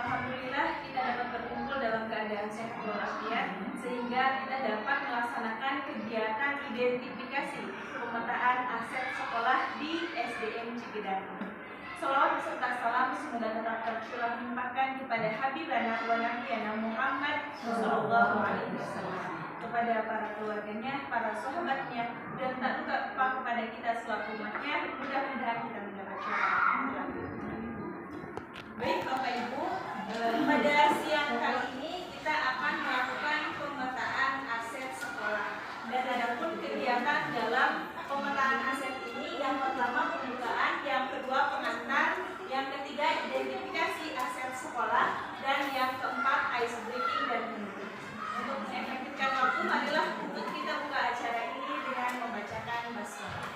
Alhamdulillah kita dapat berkumpul dalam keadaan sehat walafiat sehingga kita dapat melaksanakan kegiatan identifikasi pemetaan aset sekolah di SDN Cikidang. Salawat beserta salam semoga tetap tercurah limpahkan kepada Habibana wa Nabiyana Muhammad Sallallahu Alaihi Wasallam, kepada para keluarganya, para sahabatnya, dan tak lupa kepada kita selaku umatnya. Mudah-mudahan kita mendapat syafaat. Baik Bapak Ibu, pada siang kali ini kita akan melakukan pemetaan aset sekolah. Dan adapun kegiatan dalam pemetaan aset ini, yang pertama pembukaan, yang kedua pengantar, yang ketiga identifikasi aset sekolah, dan yang keempat ice breaking dan penutup. Untuk mengefektifkan waktu, marilah untuk kita buka acara ini dengan membacakan basmalah.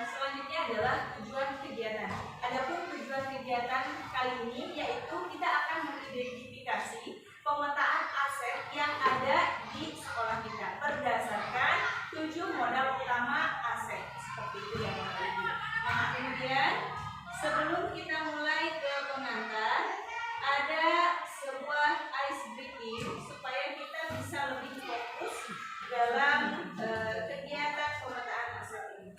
Selanjutnya adalah tujuan kegiatan. Adapun tujuan kegiatan kali ini yaitu kita akan mengidentifikasi pemetaan aset yang ada di sekolah kita berdasarkan 7 modal utama aset. Seperti itu ya Bapak Ibu. Nah, kemudian sebelum kita mulai ke pengantar, ada sebuah ice breaking supaya kita bisa lebih fokus dalam kegiatan pemetaan aset ini.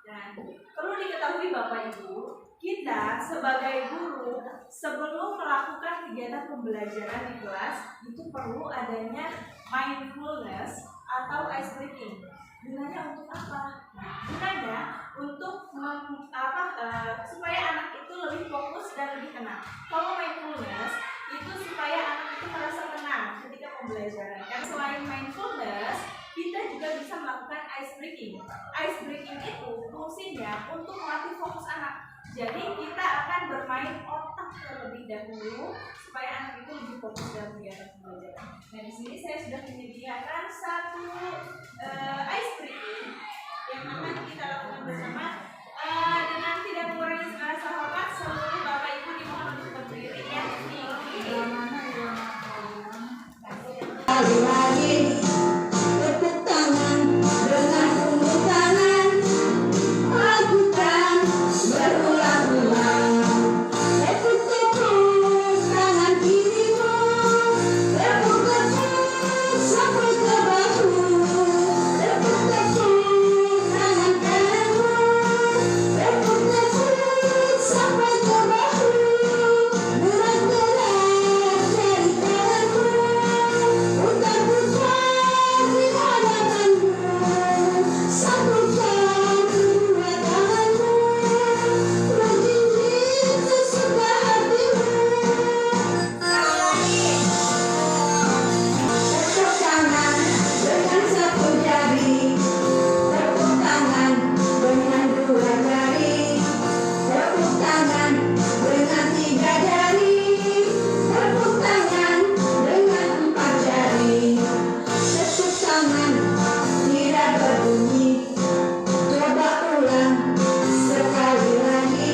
Dan perlu diketahui Bapak Ibu, kita sebagai guru sebelum melakukan kegiatan pembelajaran di kelas itu perlu adanya mindfulness atau ice breaking. Gunanya untuk apa? Gunanya untuk supaya anak itu lebih fokus dan lebih tenang. Kalau mindfulness itu supaya anak itu merasa tenang ketika pembelajaran. Dan selain mindfulness, kita juga bisa melakukan ice breaking. Ice breaking itu fungsinya untuk melatih fokus anak. Jadi kita akan bermain otak terlebih dahulu supaya anak itu lebih fokus dalam kegiatan pembelajaran. Nah, di sini saya sudah menyediakan satu ice breaking yang akan kita lakukan bersama. Dengan tidak mengurangi segala hormat, seluruh Bapak Ibu dimohon untuk berdiri yang tinggi. Tepuk tangan dengan tepuk tangan, lakukan berulang-ulang. Tepuk tangan kirimu, tepuk sampai ke bahu. Tepuk tangan kananmu, tepuk sampai ke bahu. Gerak-gerak jari tanganmu, putar-putar di hadapanmu. Satukan kedua tanganmu, menjinjing sesuka hatimu. Tepuk tangan dengan satu jari, tepuk tangan dengan dua jari, tepuk tangan dengan tiga jari, tepuk tangan dengan 4 jari. Tepuk tangan tidak berbunyi, coba ulang sekali lagi.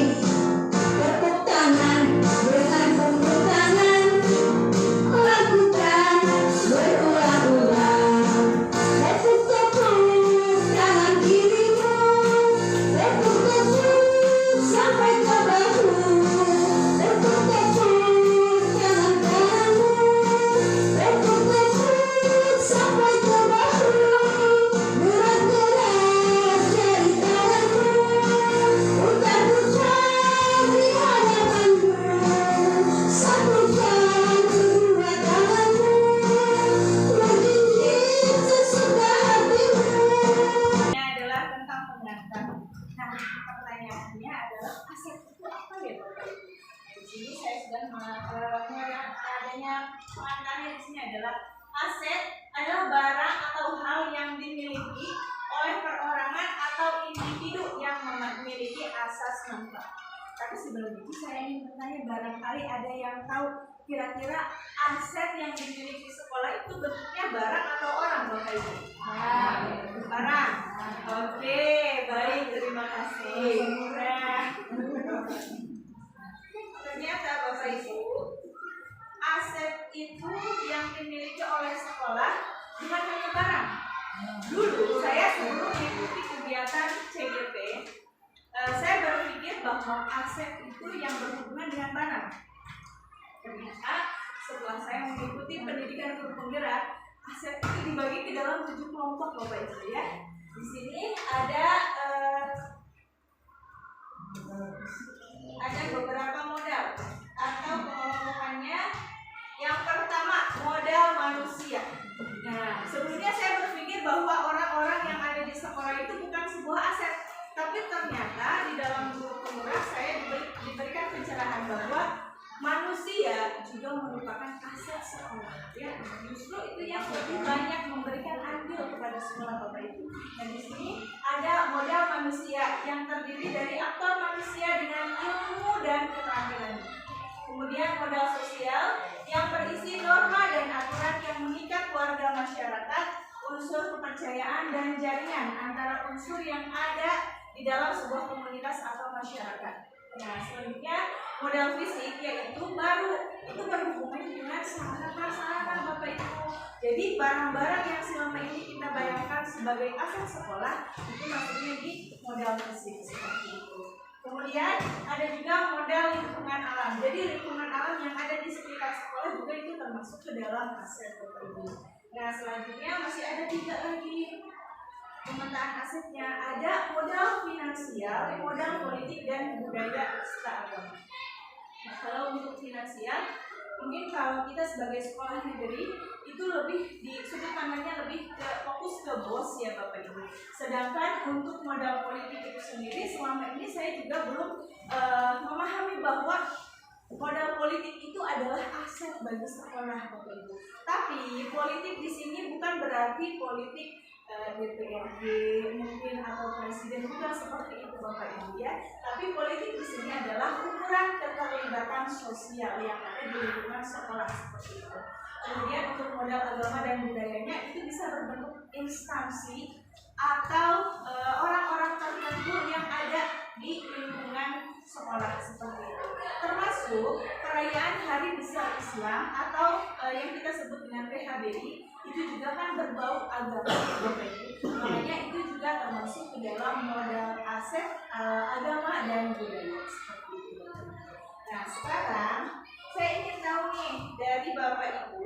Tepuk tangan dengan punggung tangan, lakukan berulang-ulang. Tepuk tangan kirimu, tepuk sampai ke bahu. Tepuk tangan kananmu, tepuk sampai ke bahu. Gerak-gerak jari tanganmu, putar-putar di hadapanmu. Satukan kedua tanganmu, menjinjing sesuka hatimu. Ini adalah tentang pengantar. Nah, pertanyaannya adalah aset itu apa ya Bapak Ibu? Di sini saya sudah adanya pengantarnya. Di sini adalah aset adalah barang atau hal yang dimiliki oleh perorangan atau individu yang memiliki asas manfaat. Tapi sebelum itu saya ingin bertanya, barangkali ada yang tahu kira-kira aset yang dimiliki sekolah itu bentuknya barang atau orang Bapak Ibu? Barang. Oke, baik, terima kasih. Nah, ternyata Bapak Ibu, aset itu yang dimiliki oleh sekolah bukan hanya barang, Dulu saya sebelum mengikuti kegiatan CGP, saya berpikir bahwa aset itu yang berhubungan dengan tanah. Ternyata setelah saya mengikuti pendidikan guru penggerak, aset itu dibagi ke dalam 7 kelompok, Bapak Ibu ya. Di sini ada beberapa modal atau pengelompokannya. Yang pertama, modal manusia. Nah, sebelumnya saya berpikir bahwa orang-orang yang ada di sekolah itu bukan sebuah aset, tapi ternyata di dalam guru penggerak saya diberikan pencerahan bahwa manusia juga merupakan aset sekolah. Ya, justru itu yang lebih banyak memberikan andil kepada sekolah, Bapak Ibu. Dan di sini ada modal manusia yang terdiri dari aktor manusia dengan ilmu dan keterampilan. Kemudian modal sosial yang berisi norma dan aturan yang mengikat warga masyarakat, unsur kepercayaan dan jaringan antara unsur yang ada di dalam sebuah komunitas atau masyarakat. Nah, selanjutnya modal fisik yaitu itu berhubungan dengan sarana Bapak Ibu. Jadi barang-barang yang selama ini kita bayangkan sebagai aset sekolah itu maksudnya di modal fisik seperti itu. Kemudian ada juga modal lingkungan alam. Jadi lingkungan alam yang ada di sekitar sekolah juga itu termasuk ke dalam aset Bapak Ibu. Nah, selanjutnya masih ada 3 lagi pemetaan asetnya. Ada modal finansial, modal politik, dan budaya serta agama. Nah, kalau untuk finansial, mungkin kalau kita sebagai sekolah negeri itu lebih di sudut pandangnya lebih fokus ke bos ya Bapak Ibu. Sedangkan untuk modal politik itu sendiri selama ini saya juga belum memahami bahwa modal politik itu adalah aset bagi sekolah Bapak Ibu. Tapi politik di sini bukan berarti politik DPRD mungkin atau presiden, bukan seperti itu Bapak Ibu ya. Tapi politik di sini adalah ukuran keterlibatan sosial yang ada di lingkungan sekolah seperti itu. Kemudian untuk modal agama dan budayanya itu bisa berbentuk instansi atau orang-orang tertentu yang ada di lingkungan sekolah seperti itu. Termasuk perayaan Hari Besar Islam atau yang kita sebut dengan PHBI itu juga kan berbau agama. Makanya itu juga termasuk ke dalam modal aset agama dan budaya seperti itu. Nah, sekarang saya ingin tahu nih dari Bapak Ibu,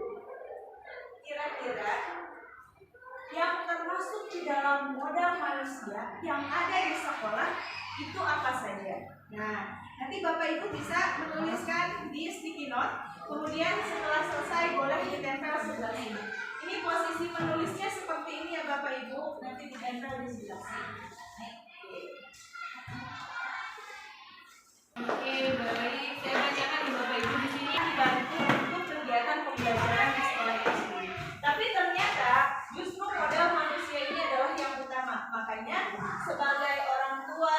kira-kira yang termasuk di dalam modal manusia yang ada di sekolah itu apa saja? Nah, nanti Bapak Ibu bisa menuliskan di sticky note. Kemudian setelah selesai boleh ditempel sebelah sini. Ini posisi menulisnya seperti ini ya Bapak Ibu. Nanti ditempel di sebelah sini. Oke, baik. Saya bacakan di Bapak Ibu di sini dibantu untuk kegiatan pembelajaran di sekolah itu sendiri. Tapi ternyata justru modal manusia ini adalah yang utama. Makanya sebagai orang tua,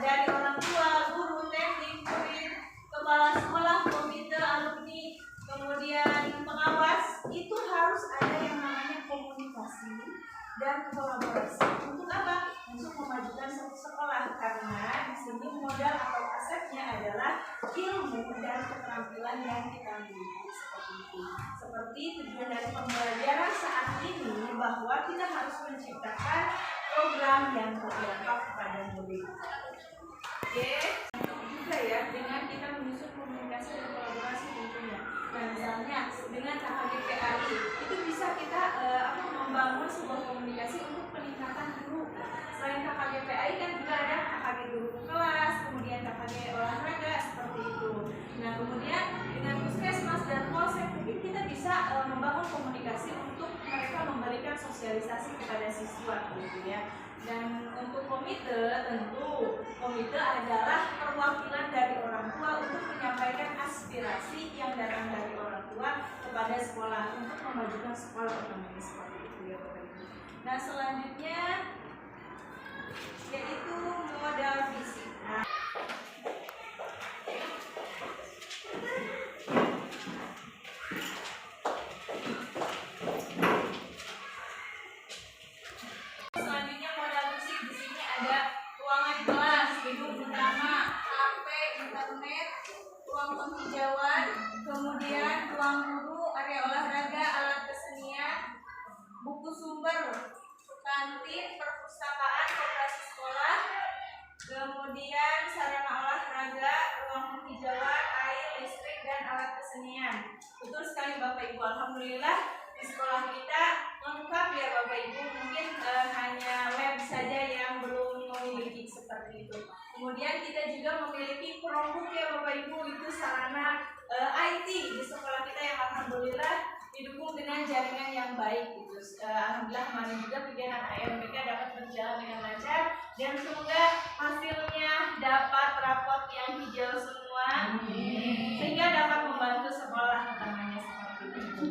dari orang tua, guru, teknik, murid, kepala sekolah, komite, alumni, kemudian pengawas, itu harus ada yang namanya komunikasi dan kolaborasi. Untuk apa? Untuk memajukan satu sekolah. Karena di sini modal atau asetnya adalah ilmu dan keterampilan yang kita miliki seperti itu. Seperti tujuan dari pembelajaran saat ini bahwa kita harus menciptakan program yang berdampak kepada murid. Oke, juga ya dengan kita menyusun komunikasi dan kolaborasi tentunya. Nah, misalnya dengan KKGPAI itu bisa kita membangun sebuah komunikasi untuk peningkatan guru. Selain KKGPAI kan juga ada KKG guru kelas, kemudian KKG olahraga seperti itu. Nah, kemudian dengan puskesmas dan polsek mungkin kita bisa membangun komunikasi untuk mereka memberikan sosialisasi kepada siswa gitu ya. Dan untuk komite, tentu komite adalah perwakilan dari orang tua untuk menyampaikan aspirasi yang datang dari orang tua kepada sekolah untuk memajukan sekolah utamanya seperti itu ya Bapak Ibu. Nah, selanjutnya yaitu modal fisik. Nah, selanjutnya modal fisik di sini ada ruangan kelas, gedung utama, HP, internet, ruang penghijauan, kemudian ruang guru, area olahraga, alat kesenian, buku sumber, Ibu. Alhamdulillah di sekolah kita lengkap ya Bapak Ibu. Mungkin hanya lab saja yang belum memiliki seperti itu. Kemudian kita juga memiliki Chromebook ya Bapak Ibu, itu sarana IT di sekolah kita yang alhamdulillah didukung dengan jaringan yang baik gitu. Alhamdulillah kemarin juga kegiatan AMPK dapat berjalan dengan lancar dan semoga hasilnya dapat rapot yang hijau semua sehingga dapat membantu sekolah utamanya seperti itu.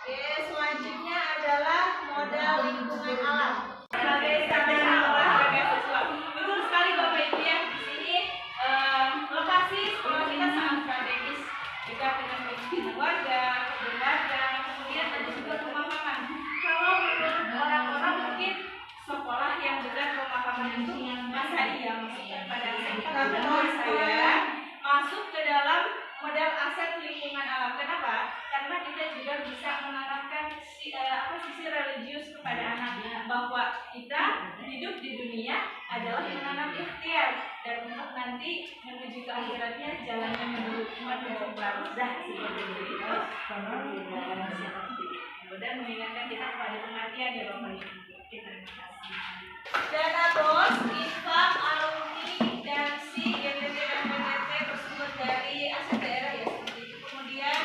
Oke, selanjutnya adalah modal lingkungan alam sebagai sarana olahraga siswa. Betul sekali Bapak Ibu ya, di sini lokasi sekolah kita sangat strategis dekat dengan pemukiman warga, kebun warga, kemudian ada juga pemakaman. Kalau menurut orang-orang mungkin sekolah yang dekat pemakaman itu masa iya maksudnya pada sektor menurut saya masuk ke dalam modal aset lingkungan alam. Kenapa? Karena kita juga bisa menanamkan sisi religius kepada anak bahwa kita hidup di dunia adalah menanam ikhtiar dan untuk nanti menuju ke akhiratnya jalannya menuju barzah seperti itu. Dan mengingatkan kita kepada kematian ya Bapak Ibu. Terima kasih. Dana BOS, infak, alumni, dansi, GTT dan PTT bersumber dari aset daerah ya seperti itu. Kemudian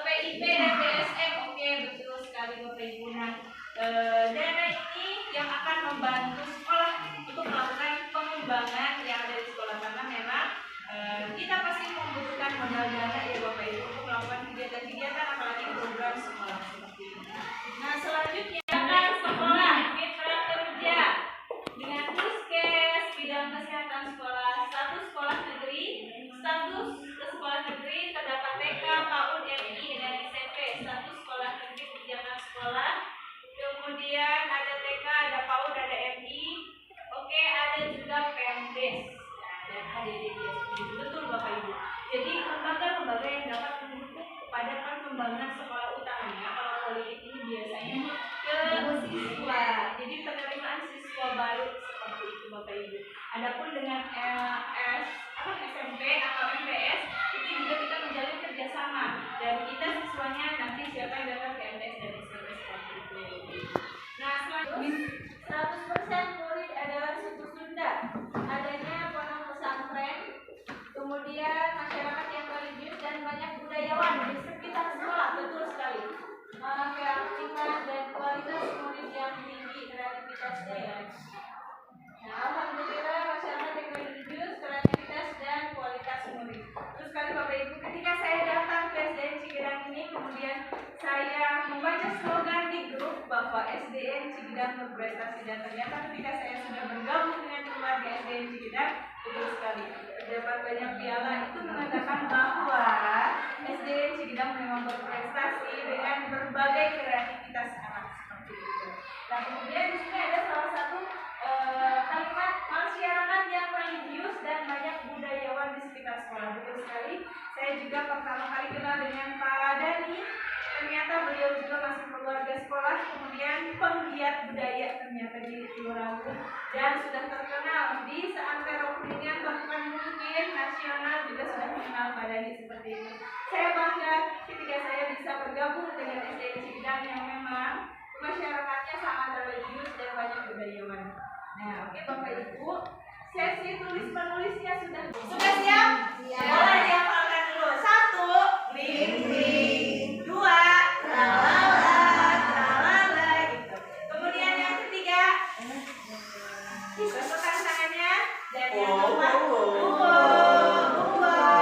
PIP dan BSM, oke betul sekali Bapak Ibu. Nah, dana ini yang akan membantu sekolah untuk melakukan pengembangan yang ada di sekolah karena memang kita pasti membutuhkan modal dana ya Bapak Ibu untuk melakukan kegiatan-kegiatan apalagi program sekolah seperti ini. Nah selanjutnya kan sekolah mitra kerja dengan puskes, bidang kesehatan sekolah, status sekolah negeri, status sekolah negeri terdapat TK, PAUD, MI dan SMP, status sekolah negeri tunjangan sekolah. Kemudian ada TK, ada PAUD, ada MI. Oke, ada juga PMDes dan HDDS. Betul Bapak Ibu. Jadi lembaga-lembaga yang dapat mendukung kepada perkembangan sekolah utamanya. Kalau politik ini biasanya ke siswa. Jadi penerimaan siswa baru seperti itu Bapak Ibu. Adapun dengan SMP atau MPS itu juga kita menjalin kerjasama dan kita siswanya nanti siapa yang dapat PMDes dan SMP seperti itu. Nah selanjutnya 100% murid adalah suku Sunda. Adanya pondok pesantren, kemudian masyarakat yang religius dan banyak budayawan di sekitar sekolah. Betul sekali. Keaktifan dan kualitas murid yang tinggi, kreativitasnya ya. Nah, alhamdulillah masyarakat yang religius, kreativitas dan kualitas murid. Terus sekali Bapak Ibu, ketika saya datang ke SDN Cikidang ini, kemudian saya membaca slogan di grup bahwa SDN Cikidang berprestasi dan ternyata ketika saya sudah bergabung dengan keluarga SDN Cikidang, betul sekali terdapat banyak piala itu mengatakan bahwa SDN Cikidang memang berprestasi dengan berbagai kreativitas anak seperti itu. Nah kemudian di sini ada salah satu kalimat masyarakat yang religius dan banyak budayawan di sekitar sekolah. Betul sekali. Saya juga pertama kali kenal dengan Pak Dani. Ternyata beliau juga masih keluarga sekolah, kemudian penggiat budaya ternyata di Tulungagung dan sudah terkenal di seantero Kuningan, bahkan mungkin nasional juga sudah mengenal Pak Dani seperti itu. Saya bangga ketika saya bisa bergabung dengan SDN Cikidang yang memang masyarakatnya sangat religius dan banyak budayawan. Nah, oke Bapak Ibu, sesi tulis menulisnya sudah siap? Boleh dihafalkan dulu. 1, bling bling. 2, tralala tralala gitu. Kemudian yang ketiga, gosokkan tangannya dan yang keempat,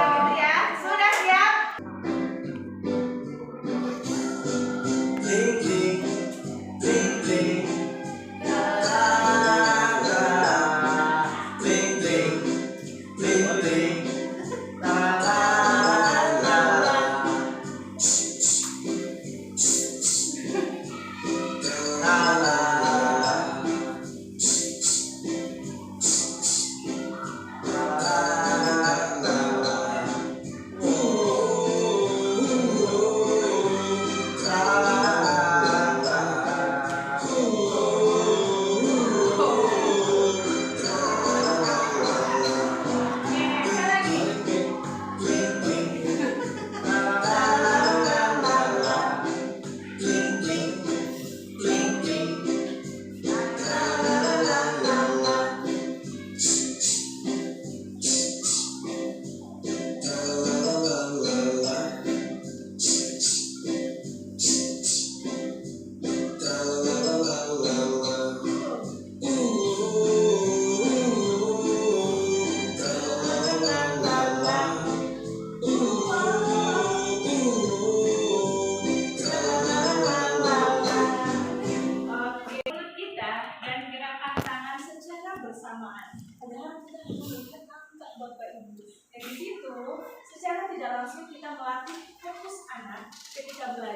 gitu ya. Sudah siap? Bling bling, bling bling. Bling bling, bling bling.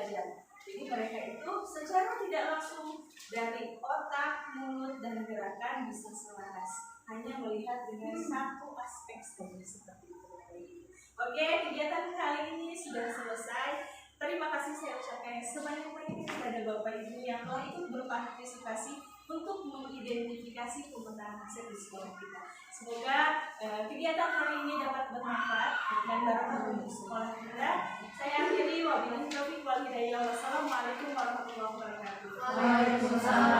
belajar. Jadi mereka itu secara tidak langsung dari otak, mulut, dan gerakan bisa selaras. Hanya melihat dengan satu aspek saja seperti itu. Oke, kegiatan kali ini sudah selesai. Terima kasih saya ucapkan sebanyak-banyaknya kepada Bapak Ibu yang telah ikut berpartisipasi untuk mengidentifikasi pemetaan aset di sekolah kita. Semoga kegiatan hari ini dapat bermanfaat dan barokah untuk sekolah kita. Saya akhiri, wabillahi taufiq wal hidayah. Wassalamualaikum warahmatullahi wabarakatuh. Waalaikumsalam.